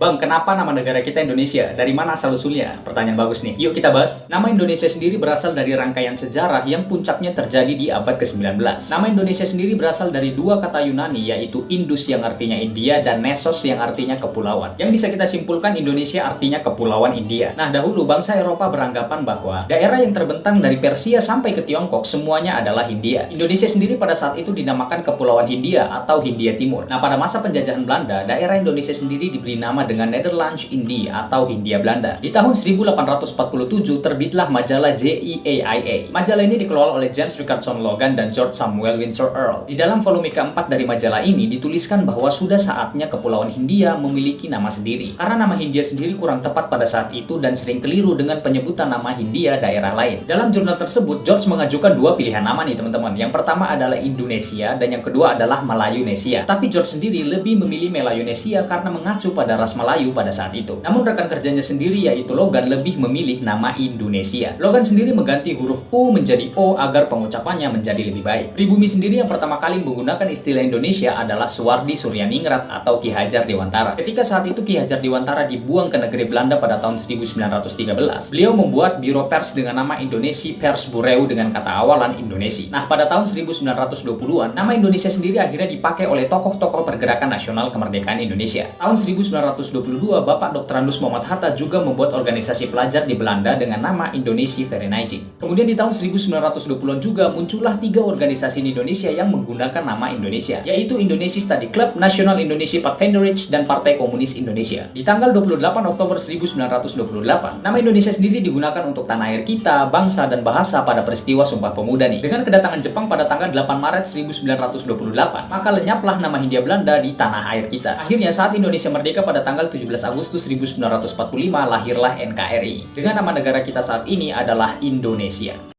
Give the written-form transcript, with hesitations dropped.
Bang, kenapa nama negara kita Indonesia? Dari mana asal-usulnya? Pertanyaan bagus nih. Yuk kita bahas. Nama Indonesia sendiri berasal dari rangkaian sejarah yang puncaknya terjadi di abad ke-19. Nama Indonesia sendiri berasal dari dua kata Yunani, yaitu Indus yang artinya India dan Nesos yang artinya kepulauan. Yang bisa kita simpulkan Indonesia artinya kepulauan India. Nah, dahulu bangsa Eropa beranggapan bahwa daerah yang terbentang dari Persia sampai ke Tiongkok semuanya adalah Hindia. Indonesia sendiri pada saat itu dinamakan Kepulauan Hindia atau Hindia Timur. Nah, pada masa penjajahan Belanda, daerah Indonesia sendiri diberi nama dengan Nederlands India atau Hindia Belanda. Di tahun 1847 terbitlah majalah JEAIA. Majalah ini dikelola oleh James Richardson Logan dan George Samuel Windsor Earl. Di dalam volume keempat dari majalah ini dituliskan bahwa sudah saatnya Kepulauan Hindia memiliki nama sendiri. Karena nama Hindia sendiri kurang tepat pada saat itu dan sering keliru dengan penyebutan nama Hindia daerah lain. Dalam jurnal tersebut, George mengajukan dua pilihan nama nih teman-teman. Yang pertama adalah Indonesia dan yang kedua adalah Melayunesia. Tapi George sendiri lebih memilih Melayunesia karena mengacu pada ras Melayu pada saat itu. Namun rekan kerjanya sendiri yaitu Logan lebih memilih nama Indonesia. Logan sendiri mengganti huruf U menjadi O agar pengucapannya menjadi lebih baik. Pribumi sendiri yang pertama kali menggunakan istilah Indonesia adalah Suwardi Suryaningrat atau Ki Hajar Dewantara. Ketika saat itu Ki Hajar Dewantara dibuang ke negeri Belanda pada tahun 1913, beliau membuat biro pers dengan nama Indonesia Pers Bureau dengan kata awalan Indonesia. Nah, pada tahun 1920-an, nama Indonesia sendiri akhirnya dipakai oleh tokoh-tokoh pergerakan nasional kemerdekaan Indonesia. Tahun 1922, Bapak Dr. Andus Muhammad Hatta juga membuat organisasi pelajar di Belanda dengan nama Indonesia Vereniging. Kemudian di tahun 1920-an juga muncullah tiga organisasi di Indonesia yang menggunakan nama Indonesia, yaitu Indonesia Study Club, National Indonesia Pathfinderage, dan Partai Komunis Indonesia. Di tanggal 28 Oktober 1928, nama Indonesia sendiri digunakan untuk tanah air kita, bangsa, dan bahasa pada peristiwa Sumpah Pemuda nih. Dengan kedatangan Jepang pada tanggal 8 Maret 1928, maka lenyaplah nama Hindia Belanda di tanah air kita. Akhirnya saat Indonesia merdeka pada tanggal 17 Agustus 1945 lahirlah NKRI. Dengan nama negara kita saat ini adalah Indonesia.